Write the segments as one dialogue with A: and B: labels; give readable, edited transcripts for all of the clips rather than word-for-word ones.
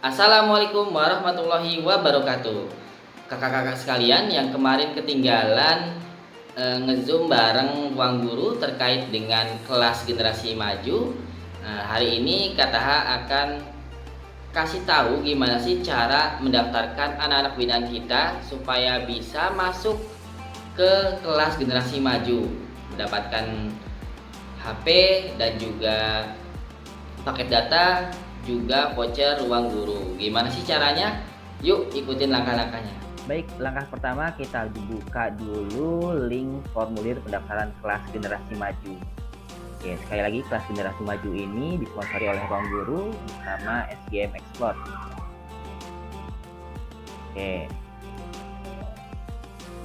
A: Assalamualaikum warahmatullahi wabarakatuh. Kakak-kakak sekalian yang kemarin ketinggalan ngezoom bareng Ruang Guru terkait dengan kelas generasi maju. Hari ini KTH akan kasih tahu gimana sih cara mendaftarkan anak-anak binaan kita supaya bisa masuk ke kelas generasi maju, mendapatkan HP dan juga paket data, juga voucher Ruang Guru. Gimana sih caranya? Yuk ikutin langkah-langkahnya.
B: Baik, langkah pertama kita buka dulu link formulir pendaftaran kelas generasi maju. Oke, sekali lagi kelas generasi maju ini disponsori oleh Ruang Guru bersama SGM Explore. Oke,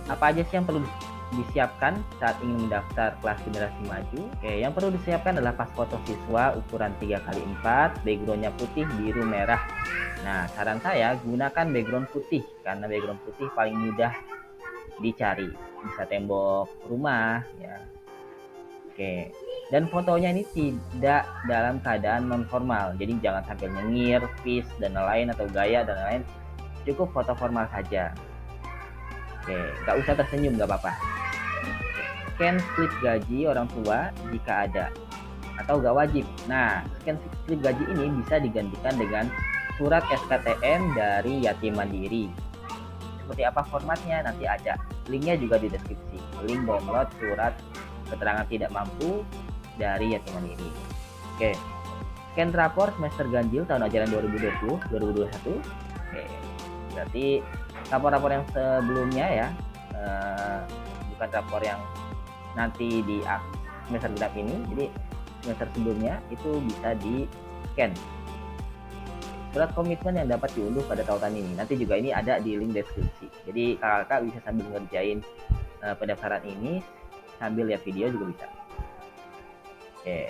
B: apa aja sih yang perlu disiapkan saat ingin mendaftar kelas generasi maju? Oke, yang perlu disiapkan adalah pas foto siswa ukuran 3x4, backgroundnya putih, biru, merah. Nah, saran saya gunakan background putih karena background putih paling mudah dicari. Bisa tembok rumah ya. Oke. Dan fotonya ini tidak dalam keadaan non formal. Jadi jangan sambil nyengir, fish dan lain atau gaya dan lain. Cukup foto formal saja. Oke, nggak usah tersenyum nggak apa-apa. Scan slip gaji orang tua jika ada atau nggak wajib. Nah, scan slip gaji ini bisa digantikan dengan surat SKTM dari Yatim Mandiri. Seperti apa formatnya nanti ada linknya juga di deskripsi. Link download surat keterangan tidak mampu dari Yatim Mandiri. Oke, scan rapor semester ganjil tahun ajaran 2020-2021. Oke, berarti rapor-rapor yang sebelumnya ya, bukan rapor yang nanti di semester genap ini. Jadi semester sebelumnya itu bisa di scan. Surat komitmen yang dapat diunduh pada tautan ini. Nanti juga ini ada di link deskripsi. Jadi kakak-kakak bisa sambil ngerjain pendaftaran ini sambil lihat video juga bisa. Oke,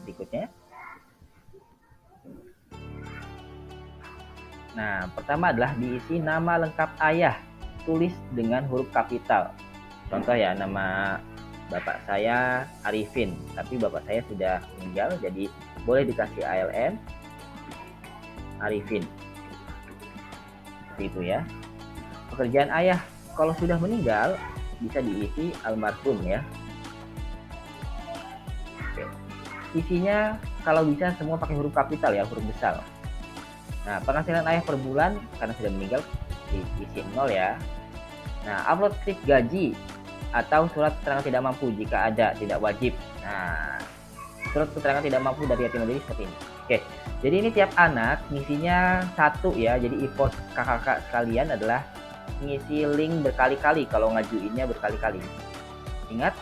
B: berikutnya. Nah, pertama adalah diisi nama lengkap ayah, tulis dengan huruf kapital. Contoh ya, nama bapak saya Arifin, tapi bapak saya sudah meninggal, jadi boleh dikasih ALN Arifin. Seperti itu ya. Pekerjaan ayah, kalau sudah meninggal bisa diisi almarhum ya. Oke. Isinya kalau bisa semua pakai huruf kapital ya, huruf besar. Nah, penghasilan ayah per bulan karena sudah meninggal diisi 0 ya. Nah, upload slip gaji atau surat keterangan tidak mampu jika ada, tidak wajib. Nah, surat keterangan tidak mampu dari Yatim Mandiri seperti ini. Oke, jadi ini tiap anak ngisinya satu ya. Jadi effort kakak-kakak sekalian adalah ngisi link berkali-kali kalau ngajuinnya berkali-kali. Ingat,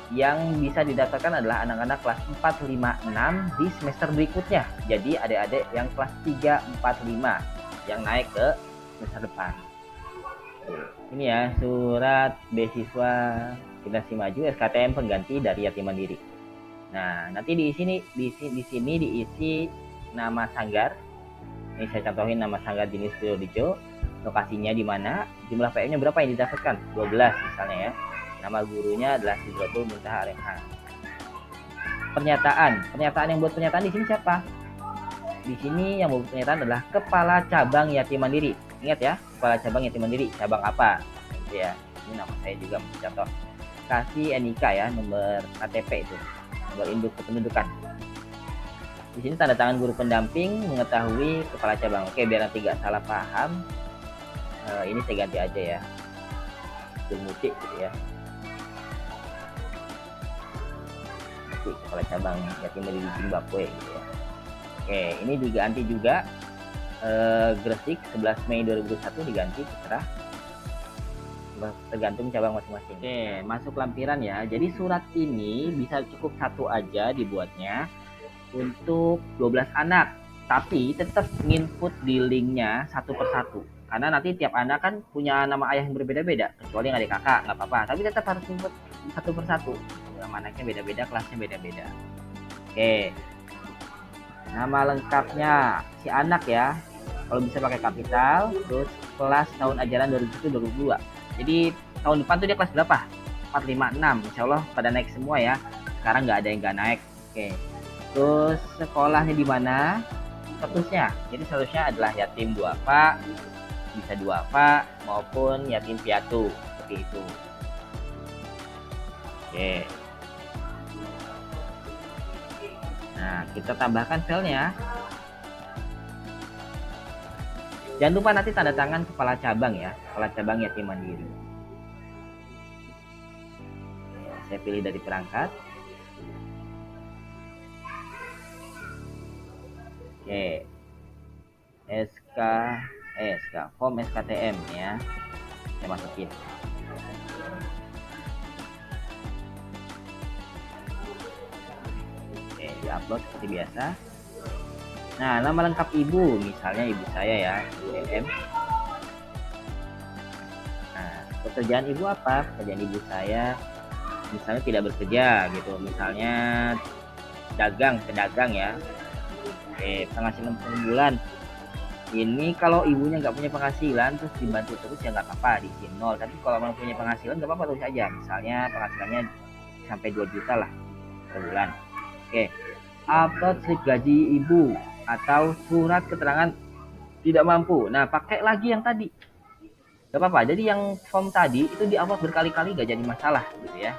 B: yang bisa didaftarkan adalah anak-anak kelas 4, 5, 6 di semester berikutnya. Jadi adik-adik yang kelas 3, 4, 5 yang naik ke semester depan. Ini ya surat beasiswa generasi maju SKTM pengganti dari Yatim Mandiri. Nah, nanti di sini diisi nama sanggar. Ini saya contohin nama sanggar jenis Purworejo, lokasinya di mana, jumlah PM-nya berapa yang didaftarkan? 12 misalnya ya. Nama gurunya adalah Sidratul Muntaha Rehan. Pernyataan yang buat pernyataan di sini siapa? Di sini yang buat pernyataan adalah Kepala Cabang Yatim Mandiri. Ingat ya, Kepala Cabang Yatim Mandiri, cabang apa? Gitu ya. Ini nama saya juga contoh. Kasih NIK ya, nomor KTP itu, nomor induk kependudukan. Di sini tanda tangan guru pendamping mengetahui kepala cabang. Oke, biar nanti gak salah paham, ini saya ganti aja ya, Mutik gitu ya. Mutik, kepala cabang Yatim Mandiri Zimbabwe gitu ya. Oke, ini diganti juga. Gresik 11 Mei 2021 diganti terserah, tergantung cabang masing-masing. Oke, masuk lampiran ya. Jadi surat ini bisa cukup satu aja dibuatnya untuk 12 anak, tapi tetap nginput di linknya satu persatu karena nanti tiap anak kan punya nama ayah yang berbeda-beda, kecuali yang adik kakak nggak apa-apa, tapi tetap harus nginput satu persatu. Nama anaknya beda-beda, kelasnya beda-beda. Oke, nama lengkapnya si anak ya, kalau bisa pakai kapital, terus kelas tahun ajaran 2021-2022. Jadi tahun depan tuh dia kelas berapa? 4, 5, 6. Insya Allah pada naik semua ya. Sekarang nggak ada yang nggak naik. Oke. Terus sekolahnya di mana? statusnya. Jadi statusnya adalah yatim duafa, bisa duafa maupun yatim piatu, seperti itu. Oke. Nah, kita tambahkan filenya. Jangan lupa nanti tanda tangan kepala cabang ya, kepala cabang yatim mandiri. Saya pilih dari perangkat. Oke. Form SKTM ya. Saya masukin. Oke, di-upload seperti biasa. Nah, nama lengkap ibu, misalnya ibu saya ya, Ibu EM. Nah, pekerjaan ibu apa? Pekerjaan ibu saya misalnya tidak bekerja gitu, misalnya pedagang ya. Oke, penghasilan per bulan. Ini kalau ibunya nggak punya penghasilan terus dibantu terus ya nggak apa-apa, diisi 0. Tapi kalau mau punya penghasilan nggak apa-apa, terus aja. Misalnya penghasilannya sampai 2 juta lah per bulan. Oke, upload slip gaji ibu atau surat keterangan tidak mampu. Nah, pakai lagi yang tadi. Gak apa-apa. Jadi yang form tadi itu di-upload berkali-kali gak jadi masalah gitu ya.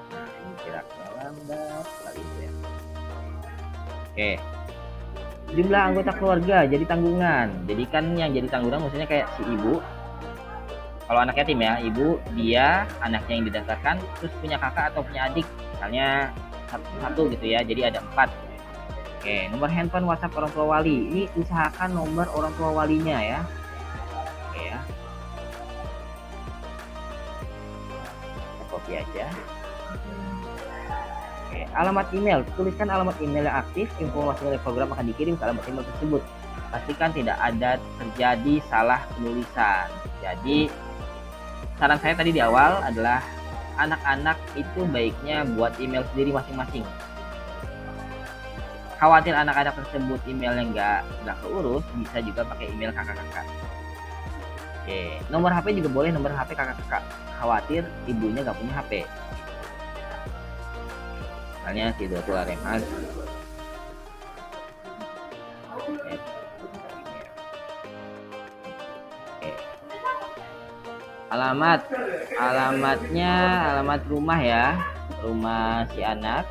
B: Nah, ini geraknya lambat kali itu ya. Oke. Jumlah anggota keluarga jadi tanggungan. Jadi kan yang jadi tanggungan maksudnya kayak si ibu. Kalau anak yatim ya, ibu, dia, anaknya yang didaftarkan, terus punya kakak atau punya adik, misalnya satu gitu ya, jadi ada 4. Oke, nomor handphone WhatsApp orang tua wali, ini usahakan nomor orang tua walinya ya. Oke ya, kita copy aja. Oke, alamat email, tuliskan alamat email yang aktif, informasi mengenai program akan dikirim ke alamat email tersebut. Pastikan tidak ada terjadi salah penulisan. Jadi saran saya tadi di awal adalah anak-anak itu baiknya buat email sendiri masing-masing. Khawatir anak-anak tersebut emailnya nggak keurus, bisa juga pakai email kakak-kakak. Oke, nomor HP juga boleh, nomor HP kakak-kakak. Khawatir ibunya nggak punya HP. Misalnya si Dr. Remas. Alamatnya alamat rumah ya, rumah si anak.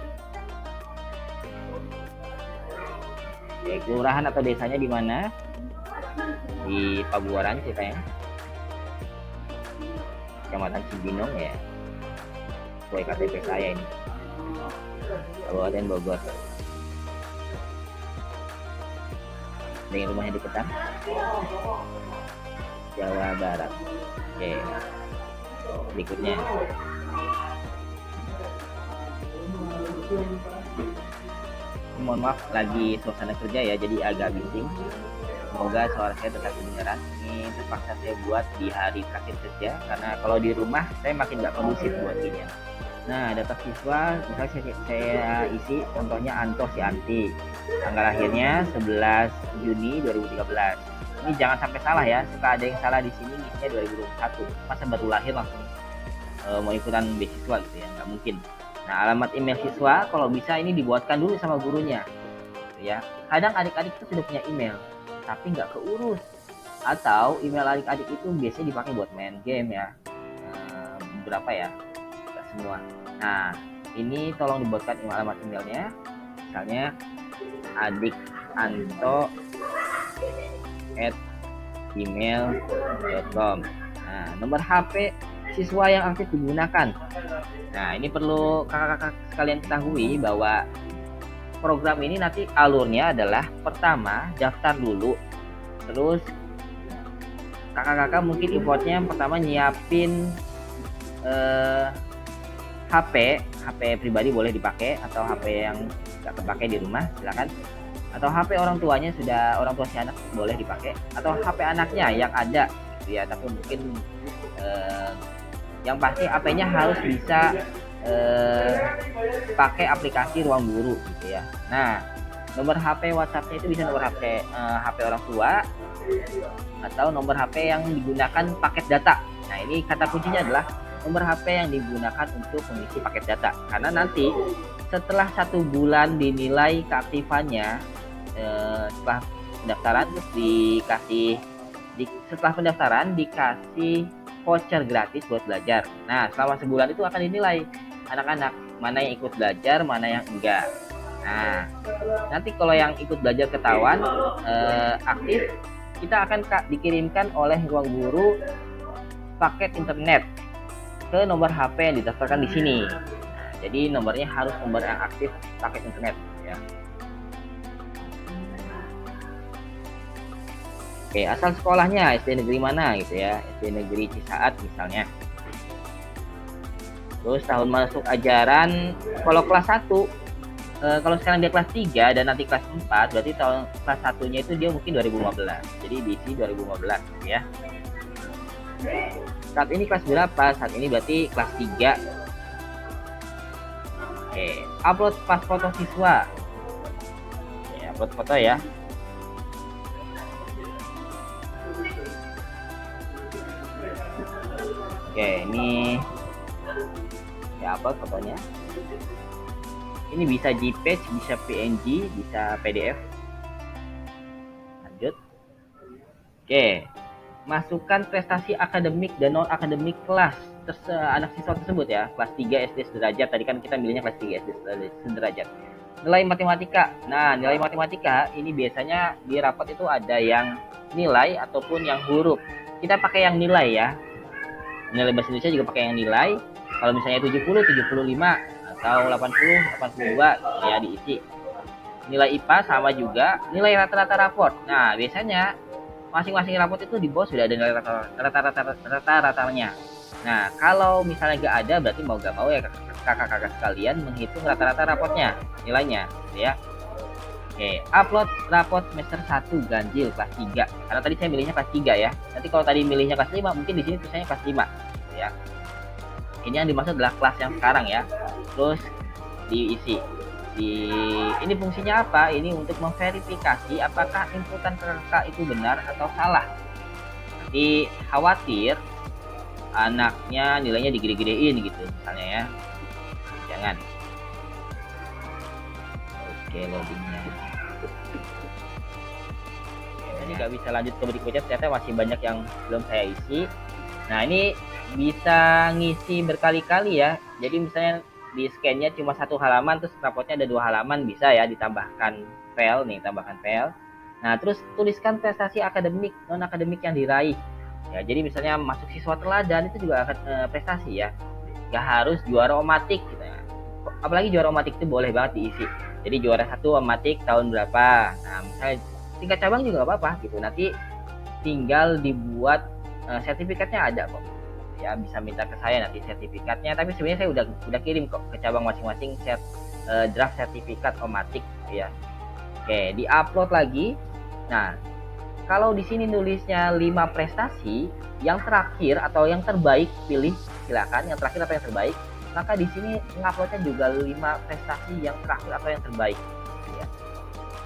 B: Oke, kelurahan atau desanya di mana? Di Pabuaran ceritanya, Kecamatan Cibinong ya, sesuai KTP saya ini, Kabupaten Bogor. Dengan rumahnya di Petang, Jawa Barat. Oke, berikutnya mohon maaf lagi suasana kerja ya, jadi agak bising. Semoga suara saya tetap kedengaran. Ini terpaksa saya buat di hari terakhir kerja karena kalau di rumah saya makin nggak kondusif buatnya. Nah, data siswa misalnya saya isi contohnya Anto si Anti, tanggal lahirnya 11 Juni 2013. Ini jangan sampai salah ya, suka ada yang salah di sini, ngisinya 2021. Masa baru lahir langsung mau ikutan beasiswa gitu ya, nggak mungkin. Nah, alamat email siswa kalau bisa ini dibuatkan dulu sama gurunya gitu ya. Kadang adik-adik itu sudah punya email tapi nggak keurus, atau email adik-adik itu biasanya dipakai buat main game ya, beberapa ya, nggak semua. Nah, ini tolong dibuatkan alamat emailnya, misalnya adik_anto@gmail.com. Nah, nomor HP siswa yang aktif digunakan. Nah, ini perlu kakak-kakak sekalian ketahui bahwa program ini nanti alurnya adalah pertama daftar dulu, terus kakak-kakak mungkin importnya pertama nyiapin HP pribadi boleh dipakai, atau HP yang nggak terpakai di rumah silakan, atau HP orang tuanya orang tua si anak boleh dipakai, atau HP anaknya yang ada gitu ya, tapi mungkin yang pasti HP-nya harus bisa pakai aplikasi Ruang Guru gitu ya. Nah, nomor HP WhatsApp-nya itu bisa nomor HP orang tua atau nomor HP yang digunakan paket data. Nah, ini kata kuncinya adalah nomor HP yang digunakan untuk mengisi paket data. Karena nanti setelah 1 bulan dinilai keaktifannya, setelah pendaftaran terus setelah pendaftaran dikasih voucher gratis buat belajar. Nah, selama sebulan itu akan dinilai anak-anak mana yang ikut belajar, mana yang enggak. Nah, nanti kalau yang ikut belajar ketahuan aktif, kita akan dikirimkan oleh ruang guru paket internet ke nomor HP yang didaftarkan di sini. Nah, jadi nomornya harus nomor yang aktif paket internet ya. Oke, asal sekolahnya SD negeri mana gitu ya, SD negeri Cisaat misalnya. Terus tahun masuk ajaran, kalau kelas 1, kalau sekarang dia kelas 3 dan nanti kelas 4, berarti tahun kelas 1-nya itu dia mungkin 2015. Jadi diisi 2015 gitu ya. Saat ini kelas berapa? Saat ini berarti kelas 3. Oke, upload pas foto siswa. Oke, upload foto ya. Oke, ini ya upload fotonya. Ini bisa JPEG, bisa PNG, bisa PDF. Lanjut. Oke, masukkan prestasi akademik dan non akademik kelas anak siswa tersebut ya. Kelas 3 SD sederajat. Tadi kan kita milihnya kelas 3 SD sederajat. Nilai matematika. Nah, nilai matematika ini biasanya di rapot itu ada yang nilai ataupun yang huruf. Kita pakai yang nilai ya. Nilai bahasa Indonesia juga pakai yang nilai. Kalau misalnya 70, 75 atau 80, 82 ya diisi. Nilai IPA sama juga, nilai rata-rata raport. Nah, biasanya masing-masing raport itu di bawah sudah ada nilai rata-ratanya. Nah, kalau misalnya nggak ada, berarti mau nggak mau ya kakak-kakak sekalian menghitung rata-rata raportnya, nilainya ya. Oke, upload raport semester 1 ganjil kelas 3. Karena tadi saya milihnya kelas 3 ya. Nanti kalau tadi milihnya kelas 5, mungkin di sini tulisannya kelas 5 ya. Ini yang dimaksud adalah kelas yang sekarang ya. Terus diisi. Ini fungsinya apa? Ini untuk memverifikasi apakah inputan kakak itu benar atau salah. Nanti khawatir anaknya nilainya digede-gedein gitu misalnya ya. Jangan. Oke, loadingnya. Ini nggak bisa lanjut ke berikutnya, ternyata masih banyak yang belum saya isi. Nah, ini bisa ngisi berkali-kali ya. Jadi misalnya di scan-nya cuma 1 halaman, terus rapotnya ada 2 halaman, bisa ya ditambahkan file nih, tambahkan file. Nah, terus tuliskan prestasi akademik, non akademik yang diraih. Ya, jadi misalnya masuk siswa teladan itu juga akan prestasi ya. Gak harus juara omatik gitu ya. Apalagi juara omatik itu boleh banget diisi. Jadi juara 1 omatik tahun berapa. Nah, misalnya tingkat cabang juga gak apa-apa gitu. Nanti tinggal dibuat sertifikatnya ada kok ya, bisa minta ke saya nanti sertifikatnya, tapi sebenarnya saya udah kirim kok ke cabang masing-masing draft sertifikat omatik ya. Oke, di-upload lagi. Nah, kalau di sini nulisnya 5 prestasi, yang terakhir atau yang terbaik pilih, silakan yang terakhir atau yang terbaik. Maka di sini nguploadnya juga 5 prestasi yang terakhir atau yang terbaik ya.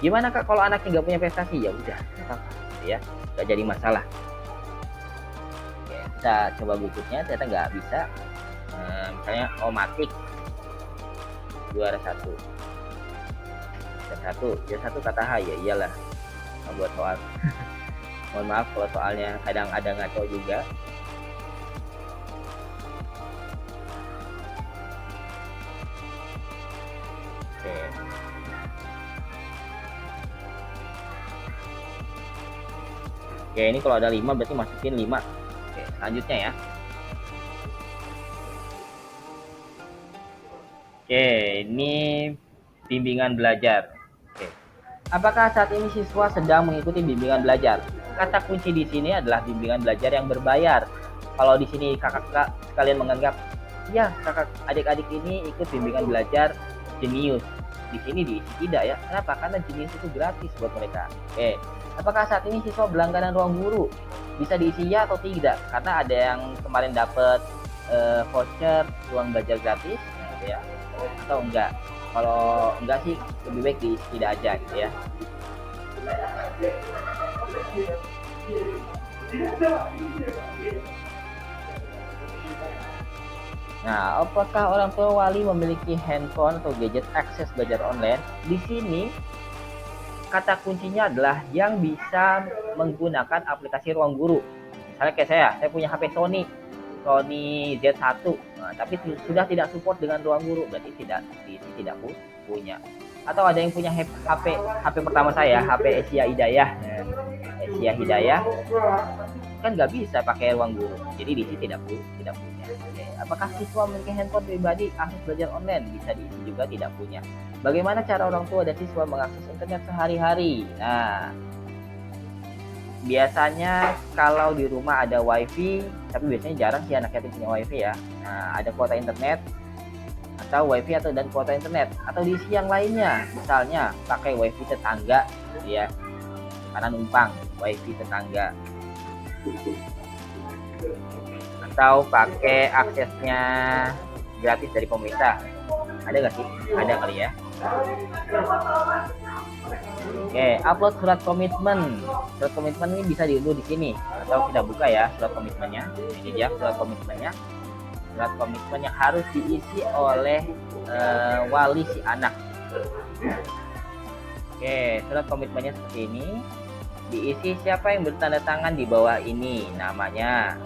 B: Gimana Kak kalau anaknya nggak punya prestasi? Ya udah, ya nggak jadi masalah. Kita coba berikutnya, ternyata nggak bisa. Misalnya omatik juara 1 kata H ya iyalah buat soal. Mohon maaf kalau soalnya kadang ada ngaco juga. Oke, ini kalau ada 5 berarti masukin 5. Selanjutnya ya. Oke, ini bimbingan belajar. Oke. Apakah saat ini siswa sedang mengikuti bimbingan belajar? Kata kunci di sini adalah bimbingan belajar yang berbayar. Kalau di sini kakak-kakak sekalian menganggap, ya kakak adik-adik ini ikut bimbingan belajar Jenius. Di sini diisi tidak ya. Kenapa? Karena Jenius itu gratis buat mereka. Oke. Apakah saat ini siswa berlangganan ruang guru? Bisa diisi ya atau tidak? Karena ada yang kemarin dapat voucher ruang belajar gratis gitu ya, atau enggak. Kalau enggak sih lebih baik diisi tidak aja gitu ya. Nah, apakah orang tua wali memiliki handphone atau gadget akses belajar online? Di sini kata kuncinya adalah yang bisa menggunakan aplikasi ruang guru. Misalnya kayak saya punya HP Sony Z1, nah, tapi sudah tidak support dengan ruang guru, berarti tidak punya. Atau ada yang punya HP pertama saya, HP Asia Hidayah. Asia Hidayah kan nggak bisa pakai ruang guru, jadi di sini tidak punya. Oke. Apakah siswa memiliki handphone pribadi akses belajar online? Bisa diisi juga tidak punya. Bagaimana cara orang tua dan siswa mengakses internet sehari-hari? Nah, biasanya kalau di rumah ada wifi, tapi biasanya jarang sih anak yatim punya wifi ya. Nah, ada kuota internet atau wifi dan kuota internet, atau diisi yang lainnya, misalnya pakai wifi tetangga gitu ya, karena numpang wifi tetangga, atau pakai aksesnya gratis dari pemerintah. Ada nggak sih? Ada kali ya. Oke, upload surat komitmen. Surat komitmen ini bisa diunduh di sini atau kita buka ya surat komitmennya. Ini dia surat komitmennya. Surat komitmen yang harus diisi oleh wali si anak. Oke, surat komitmennya seperti ini. Diisi siapa yang bertanda tangan di bawah ini, namanya.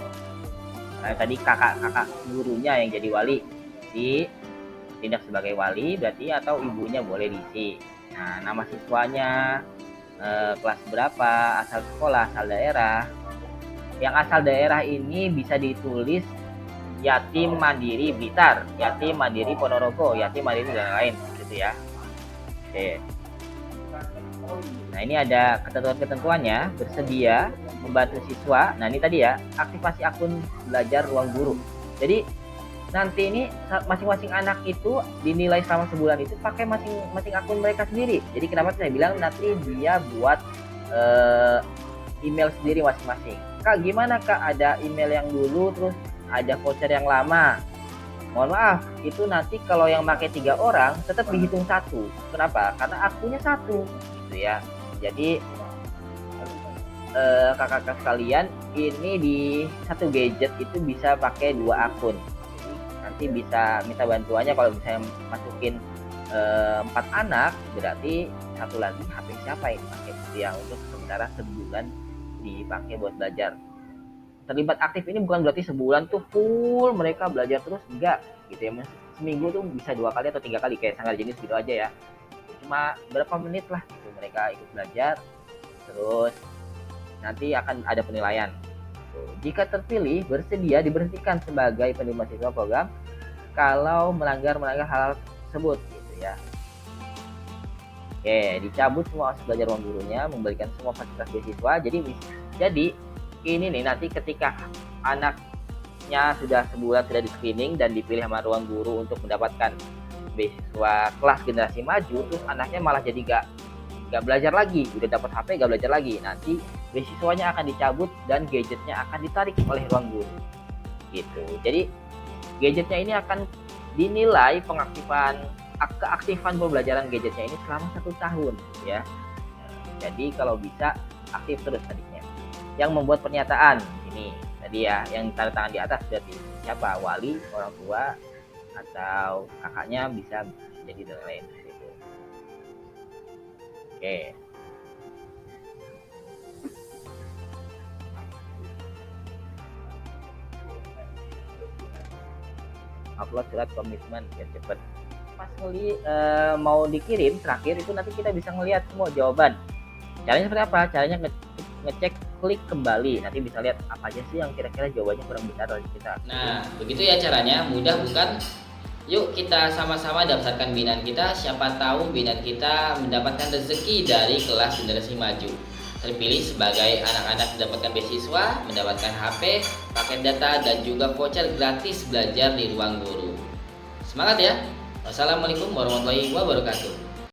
B: Tadi kakak gurunya yang jadi wali, tindak sebagai wali berarti, atau ibunya boleh diisi. Nah, nama siswanya, kelas berapa, asal sekolah, asal daerah. Yang asal daerah ini bisa ditulis Yatim Mandiri Blitar, Yatim Mandiri Ponorogo, Yatim Mandiri dan lain gitu ya. Oke. Nah, ini ada ketentuan-ketentuannya. Bersedia membantu siswa. Nah, ini tadi ya, aktivasi akun belajar ruang guru. Jadi nanti ini masing-masing anak itu dinilai selama sebulan itu pakai masing-masing akun mereka sendiri. Jadi kenapa saya bilang nanti dia buat email sendiri masing-masing. Kak, gimana Kak, ada email yang dulu terus ada voucher yang lama? Mohon maaf, itu nanti kalau yang pakai 3 orang tetap dihitung 1. Kenapa? Karena akunnya 1 gitu ya. Jadi kakak-kakak sekalian, ini di satu gadget itu bisa pakai 2 akun. Nanti bisa minta bantuannya kalau misalnya masukin 4 anak, berarti satu lagi HP siapa yang dipakai, yang untuk sementara sebulan dipakai buat belajar. Terlibat aktif ini bukan berarti sebulan tuh full mereka belajar terus, enggak gitu ya. Seminggu tuh bisa 2 kali atau 3 kali kayak sanggar jenis gitu aja ya. Cuma berapa menit lah gitu mereka ikut belajar, terus nanti akan ada penilaian. Jika terpilih, bersedia diberhentikan sebagai penerima siswa program kalau melanggar hal tersebut gitu ya. Oke, dicabut semua akses belajar ruang gurunya, memberikan semua fasilitas beasiswa. Jadi ini nih, nanti ketika anaknya sudah sebulan sudah di screening dan dipilih sama ruang guru untuk mendapatkan beasiswa kelas generasi maju, terus anaknya malah jadi gak belajar lagi, udah dapat HP gak belajar lagi, nanti beasiswanya akan dicabut dan gadgetnya akan ditarik oleh ruang guru gitu. Jadi gadgetnya ini akan dinilai keaktifan pembelajaran gadgetnya ini selama 1 tahun ya. Jadi kalau bisa aktif terus tadinya. Yang membuat pernyataan ini tadi ya, yang tanda tangan di atas berarti siapa, wali, orang tua, atau kakaknya bisa jadi dan lain gitu. Oke. Upload surat komitmen biar cepet. Pas mau dikirim terakhir itu nanti kita bisa ngelihat semua jawaban. Caranya seperti apa? Caranya ngecek klik kembali, nanti bisa lihat apa aja sih yang kira-kira jawabannya kurang benar dari kita.
A: Nah, begitu ya caranya, mudah bukan? Yuk kita sama-sama daftarkan binaan kita, siapa tahu binaan kita mendapatkan rezeki dari kelas generasi maju. Terpilih sebagai anak-anak mendapatkan beasiswa, mendapatkan HP, paket data, dan juga voucher gratis belajar di ruang guru. Semangat ya! Wassalamualaikum warahmatullahi wabarakatuh.